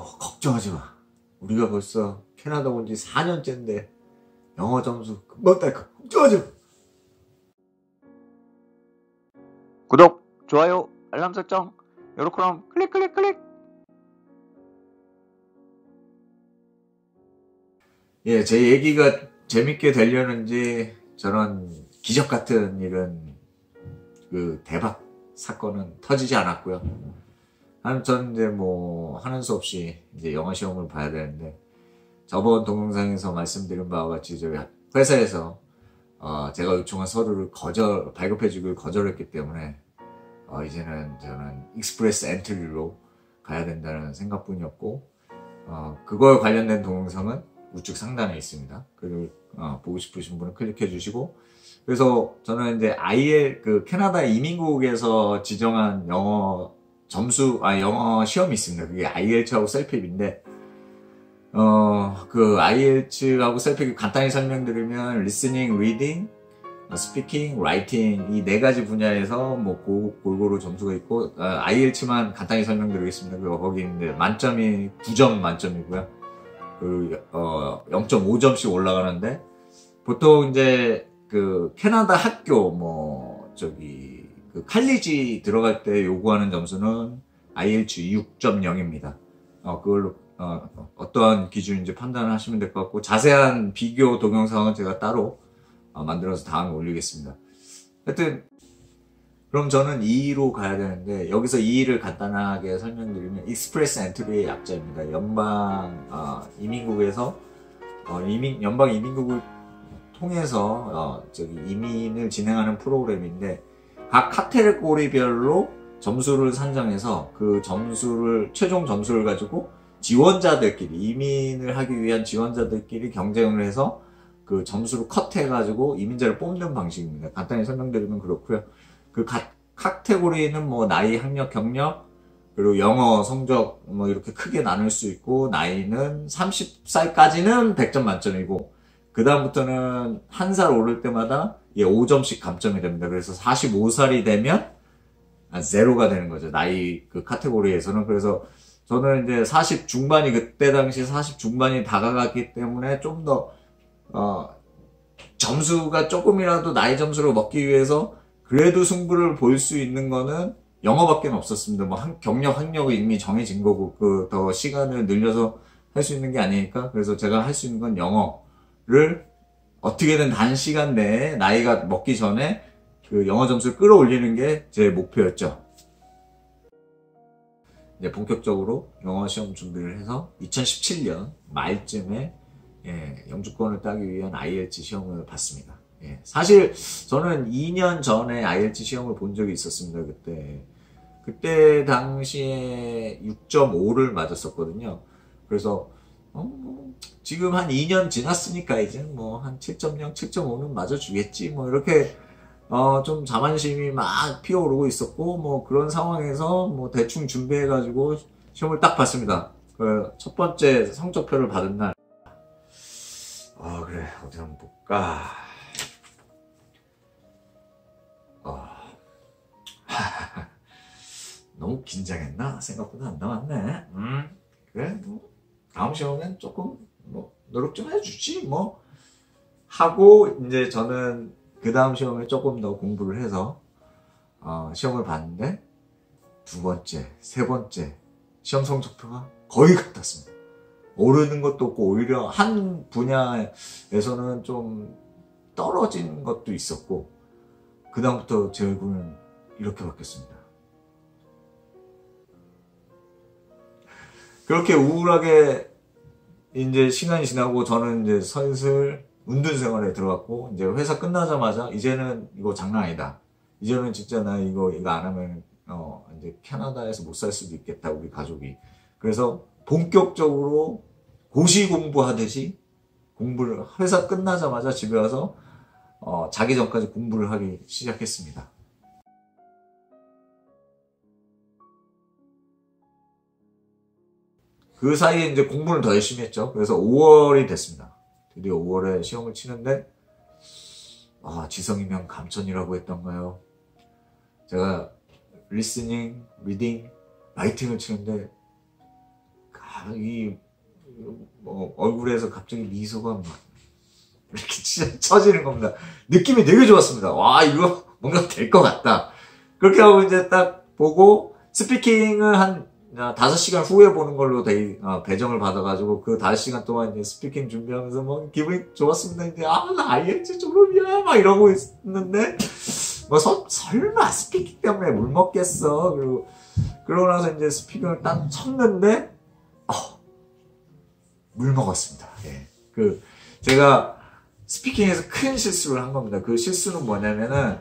걱정하지 마. 우리가 벌써 캐나다 온 지 4년째인데 영어 점수 금방 딸 거 걱정하지 마. 구독, 좋아요, 알람 설정, 요렇게럼 클릭 클릭 클릭. 예, 제 얘기가 재밌게 되려는지 저런 기적 같은 이런 그 대박 사건은 터지지 않았고요. 저는 이제 뭐 하는 수 없이 이제 영어 시험을 봐야 되는데, 저번 동영상에서 말씀드린 바와 같이 저희 회사에서 제가 요청한 서류를 발급해주길 거절했기 때문에 이제는 저는 익스프레스 엔트리로 가야 된다는 생각뿐이었고, 그거에 관련된 동영상은 우측 상단에 있습니다. 그리고 보고 싶으신 분은 클릭해 주시고, 그래서 저는 이제 캐나다 이민국에서 지정한 영어 시험이 있습니다. 그게 IELTS하고 셀픽인데, 그 IELTS하고 셀픽 간단히 설명드리면, listening, reading, speaking, writing 이 네 가지 분야에서 뭐 골고루 점수가 있고, IELTS만 간단히 설명드리겠습니다. 거기 이제 만점이 9점 만점이고요. 그리고 0.5점씩 올라가는데, 보통 이제 그 캐나다 학교 그 칼리지 들어갈 때 요구하는 점수는 IELTS 6.0입니다. 그걸로 어떠한 기준인지 판단을 하시면 될 것 같고, 자세한 비교 동영상은 제가 따로 만들어서 다음에 올리겠습니다. 하여튼 그럼 저는 2로 가야 되는데, 여기서 2를 간단하게 설명드리면 익스프레스 엔트리의 약자입니다. 연방 이민국에서 연방 이민국을 통해서 이민을 진행하는 프로그램인데, 각 카테고리별로 점수를 산정해서 그 최종 점수를 가지고 이민을 하기 위한 지원자들끼리 경쟁을 해서 그 점수를 컷해가지고 이민자를 뽑는 방식입니다. 간단히 설명드리면 그렇고요. 그 카테고리는 뭐 나이, 학력, 경력, 그리고 영어 성적 이렇게 크게 나눌 수 있고, 나이는 30살까지는 100점 만점이고, 그 다음부터는 한 살 오를 때마다 5점씩 감점이 됩니다. 그래서 45살이 되면 제로가 되는 거죠. 나이 그 카테고리에서는. 그래서 저는 이제 40 중반이 그때 당시 40 중반이 다가갔기 때문에 좀 더 점수가 조금이라도 나이 점수를 먹기 위해서 그래도 승부를 볼 수 있는 거는 영어밖에 없었습니다. 경력, 학력이 이미 정해진 거고, 더 시간을 늘려서 할 수 있는 게 아니니까. 그래서 제가 할 수 있는 건 영어를 어떻게든 단시간 내에 나이가 먹기 전에 그 영어 점수를 끌어올리는 게 제 목표였죠. 이제 본격적으로 영어 시험 준비를 해서 2017년 말쯤에 영주권을 따기 위한 IELTS 시험을 봤습니다. 사실 저는 2년 전에 IELTS 시험을 본 적이 있었습니다. 그때 당시에 6.5를 맞았었거든요. 그래서 지금 한 2년 지났으니까 이제 한 7.0, 7.5는 맞아주겠지 이렇게 좀 자만심이 막 피어오르고 있었고, 그런 상황에서 대충 준비해가지고 시험을 딱 봤습니다. 첫 번째 성적표를 받은 날, 그래, 어디 한번 볼까. 너무 긴장했나? 생각보다 안 나왔네. 그래, 다음 시험엔 조금 노력 좀 해주지 하고, 이제 저는 그 다음 시험에 조금 더 공부를 해서 시험을 봤는데, 두 번째, 세 번째 시험 성적표가 거의 같았습니다. 오르는 것도 없고, 오히려 한 분야에서는 좀 떨어진 것도 있었고, 그 다음부터 제 얼굴은 이렇게 바뀌었습니다. 그렇게 우울하게 이제 시간이 지나고, 저는 이제 슬슬 운동 생활에 들어갔고, 이제 회사 끝나자마자 이제는 이거 장난 아니다. 이제는 진짜 나 이거 안 하면 이제 캐나다에서 못 살 수도 있겠다, 우리 가족이. 그래서 본격적으로 고시 공부하듯이 회사 끝나자마자 집에 와서 자기 전까지 공부를 하기 시작했습니다. 그 사이에 이제 공부를 더 열심히 했죠. 그래서 5월이 됐습니다. 드디어 5월에 시험을 치는데, 지성이면 감천이라고 했던가요? 제가 리스닝, 리딩, 라이팅을 치는데 얼굴에서 갑자기 미소가 막 이렇게 진짜 처지는 겁니다. 느낌이 되게 좋았습니다. 와, 이거 뭔가 될 것 같다. 그렇게 하고 이제 딱 보고, 스피킹을 한 5시간 후에 보는 걸로 배정을 받아가지고, 그 5시간 동안 이제 스피킹 준비하면서 뭐 기분이 좋았습니다. 이제, 나 IELTS 졸업이야! 막 이러고 있는데, 설마 스피킹 때문에 물 먹겠어. 그러고 나서 이제 스피킹을 딱 쳤는데, 물 먹었습니다. 예. 제가 스피킹에서 큰 실수를 한 겁니다. 그 실수는 뭐냐면은,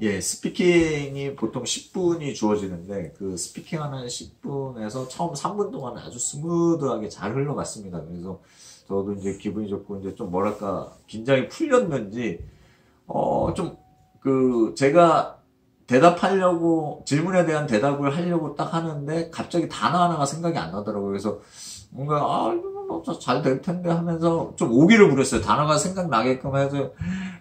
스피킹이 보통 10분이 주어지는데, 그 스피킹 하는 10분에서 처음 3분 동안 아주 스무드하게 잘 흘러갔습니다. 그래서 저도 이제 기분이 좋고, 이제 좀 뭐랄까, 긴장이 풀렸는지, 제가 질문에 대한 대답을 하려고 딱 하는데, 갑자기 단어 하나가 생각이 안 나더라고요. 그래서 뭔가, 이거 잘 될 텐데 하면서 좀 오기를 부렸어요. 단어가 생각나게끔 해서,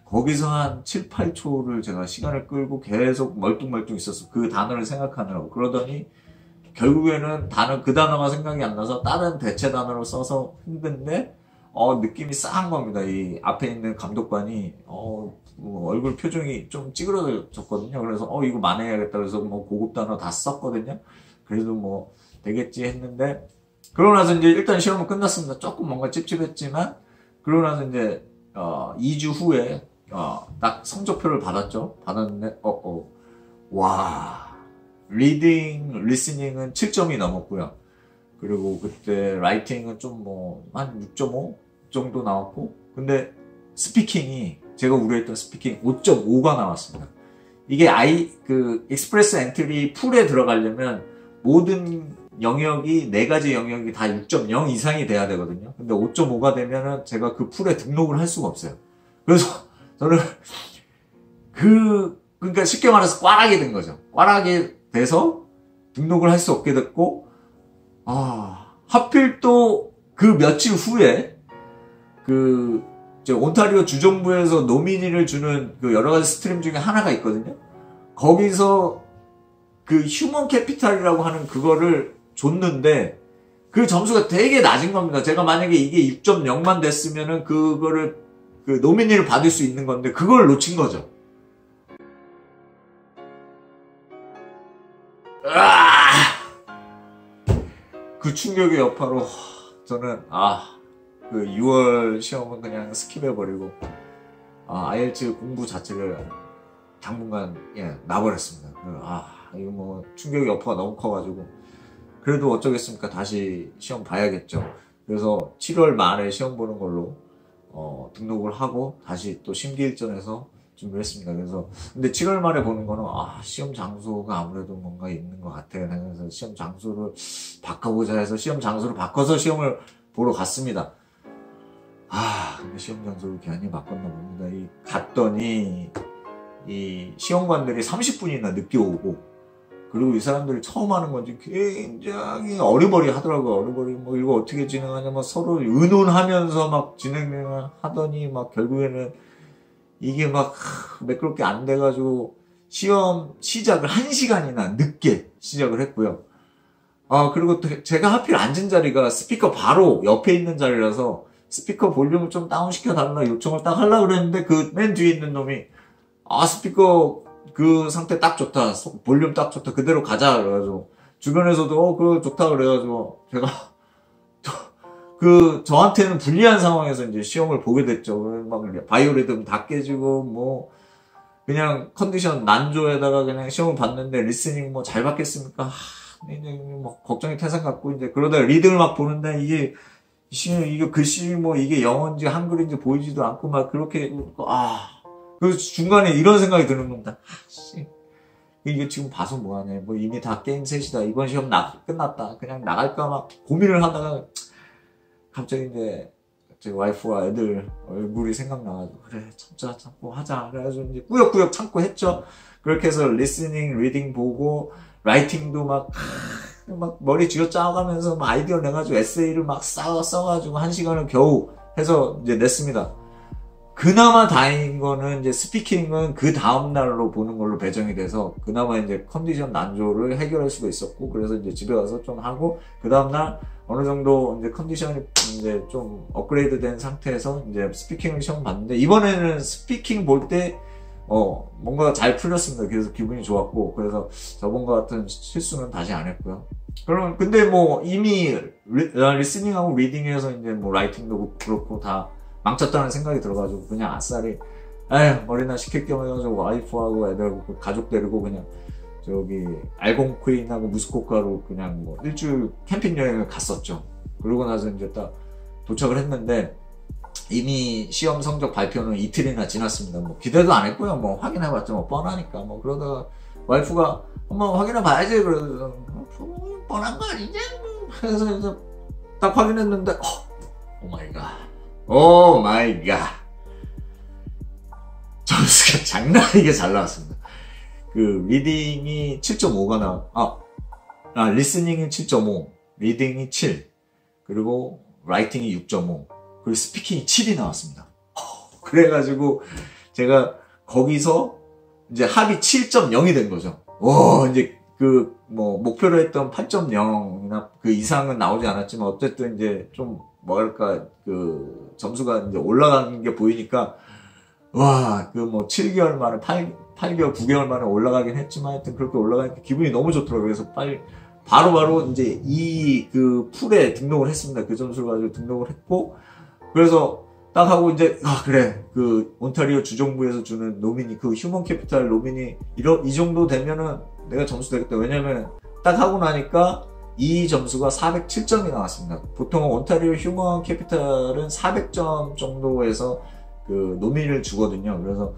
거기서 한 7, 8초를 제가 시간을 끌고 계속 멀뚱멀뚱 있었어. 그 단어를 생각하느라고. 그러더니, 결국에는 그 단어가 생각이 안 나서 다른 대체 단어를 써서 했는데, 느낌이 싸한 겁니다. 이 앞에 있는 감독관이, 얼굴 표정이 좀 찌그러졌거든요. 그래서, 이거 만회해야겠다. 그래서 고급 단어 다 썼거든요. 그래도 되겠지 했는데, 그러고 나서 이제 일단 시험은 끝났습니다. 조금 뭔가 찝찝했지만, 그러고 나서 이제, 2주 후에, 딱 성적표를 받았는데, 리딩, 리스닝은 7점이 넘었고요. 그리고 그때 라이팅은 한 6.5 정도 나왔고, 근데 스피킹이, 제가 우려했던 스피킹 5.5가 나왔습니다. 이게 익스프레스 엔트리 풀에 들어가려면 모든 영역이, 4가지 영역이 다 6.0 이상이 돼야 되거든요. 근데 5.5가 되면은 제가 그 풀에 등록을 할 수가 없어요. 그래서 저는 그러니까 쉽게 말해서 꽈락이 된 거죠. 꽈락이 돼서 등록을 할 수 없게 됐고, 하필 또 그 며칠 후에 온타리오 주정부에서 노미니를 주는 그 여러 가지 스트림 중에 하나가 있거든요. 거기서 그 휴먼 캐피탈이라고 하는 그거를 줬는데, 그 점수가 되게 낮은 겁니다. 제가 만약에 이게 6.0만 됐으면은 그거를 노미니를 받을 수 있는 건데, 그걸 놓친 거죠. 그 충격의 여파로 저는 그 6월 시험은 그냥 스킵해버리고 IELTS 공부 자체를 당분간 놔버렸습니다. 이거 충격의 여파가 너무 커가지고, 그래도 어쩌겠습니까? 다시 시험 봐야겠죠. 그래서 7월 말에 시험 보는 걸로 등록을 하고 다시 또 심기일전에서 준비를 했습니다. 그래서 근데 7월 말에 보는 거는 시험 장소가 아무래도 뭔가 있는 것 같아요. 그래서 시험 장소를 바꿔보자 해서 시험 장소를 바꿔서 시험을 보러 갔습니다. 근데 시험 장소를 괜히 바꿨나 봅니다. 갔더니 이 시험관들이 30분이나 늦게 오고, 그리고 이 사람들이 처음 하는 건지 굉장히 어리버리 하더라고요. 이거 어떻게 진행하냐, 서로 의논하면서 막 진행을 하더니 결국에는 이게 매끄럽게 안 돼가지고 시험 시작을 1시간이나 늦게 시작을 했고요. 그리고 제가 하필 앉은 자리가 스피커 바로 옆에 있는 자리라서 스피커 볼륨을 좀 다운시켜달라 요청을 딱 하려고 그랬는데, 그 맨 뒤에 있는 놈이 스피커 그 상태 딱 좋다, 볼륨 딱 좋다, 그대로 가자 그래가지고, 주변에서도 그거 좋다 그래가지고 제가 저한테는 불리한 상황에서 이제 시험을 보게 됐죠. 바이오리듬 다 깨지고 그냥 컨디션 난조에다가 그냥 시험을 봤는데, 리스닝 잘 받겠습니까? 이제 걱정이 태산 같고, 이제 그러다가 리딩을 막 보는데 이게 글씨 이게 영어인지 한글인지 보이지도 않고 그렇게 그래서 중간에 이런 생각이 드는 겁니다. 이게 지금 봐서 뭐하냐, 이미 다 게임 셋이다, 이번 시험 끝났다, 그냥 나갈까 고민을 하다가 갑자기 이제 제 와이프와 애들 얼굴이 생각나가지고, 그래 참고 하자 그래가지고 이제 꾸역꾸역 참고 했죠. 그렇게 해서 리스닝, 리딩 보고, 라이팅도 머리 쥐어짜가면서 아이디어 내가지고 에세이를 써가지고 1시간을 겨우 해서 이제 냈습니다. 그나마 다행인 거는 이제 스피킹은 그 다음날로 보는 걸로 배정이 돼서 그나마 이제 컨디션 난조를 해결할 수가 있었고, 그래서 이제 집에 와서 좀 하고, 그 다음날 어느 정도 이제 컨디션이 이제 좀 업그레이드 된 상태에서 이제 스피킹을 시험 봤는데, 이번에는 스피킹 볼 때 뭔가 잘 풀렸습니다. 그래서 기분이 좋았고, 그래서 저번과 같은 실수는 다시 안 했고요. 그럼 근데 뭐 이미 리스닝하고 리딩해서 이제 뭐 라이팅도 그렇고 다 망쳤다는 생각이 들어가지고 그냥 아싸리 머리나 식힐 겸 해가지고 와이프하고 애들하고 가족 데리고 그냥 저기 알곤퀸하고 무스코카로 그냥 뭐 일주일 캠핑 여행을 갔었죠. 그러고 나서 이제 딱 도착을 했는데 이미 시험 성적 발표는 이틀이나 지났습니다. 뭐 기대도 안 했고요. 뭐 확인해봤자 뭐 뻔하니까. 뭐 그러다가 와이프가 한번 확인해봐야지. 그래서 뻔한 거 아니냐? 그래서 딱 확인했는데 오 마이 갓. 오 마이 갓. 점수가 장난 아니게 잘 나왔습니다. 그 리딩이 7.5가 리스닝이 7.5, 리딩이 7, 그리고 라이팅이 6.5, 그리고 스피킹이 7이 나왔습니다. 그래가지고 제가 거기서 이제 합이 7.0이 된 거죠. 이제 그 뭐 목표로 했던 8.0이나 그 이상은 나오지 않았지만 어쨌든 이제 좀 뭐랄까 그 점수가 이제 올라가는 게 보이니까 그 뭐 7개월 만에 8개월 9개월 만에 올라가긴 했지만 하여튼 그렇게 올라가니까 기분이 너무 좋더라고요. 그래서 바로 이제 이 그 풀에 등록을 했습니다. 그 점수를 가지고 등록을 했고, 그래서 딱 하고 이제 그래 그 온타리오 주정부에서 주는 노미니, 그 휴먼 캐피탈 노미니 이 정도 되면은 내가 점수 되겠다. 왜냐면 딱 하고 나니까 이 점수가 407점이 나왔습니다. 보통 온타리오 휴먼 캐피탈은 400점 정도에서 그 노미니를 주거든요. 그래서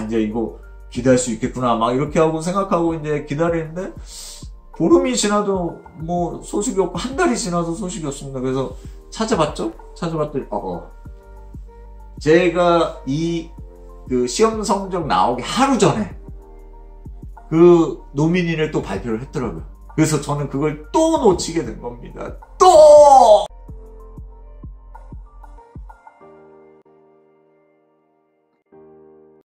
이제 이거 기대할 수 있겠구나 막 이렇게 하고 생각하고 이제 기다리는데 보름이 지나도 뭐 소식이 없고 한 달이 지나도 소식이 없습니다. 그래서 찾아봤더니 제가 이 그 시험 성적 나오기 하루 전에 그 노미니를 또 발표를 했더라고요. 그래서 저는 그걸 또 놓치게 된 겁니다. 또!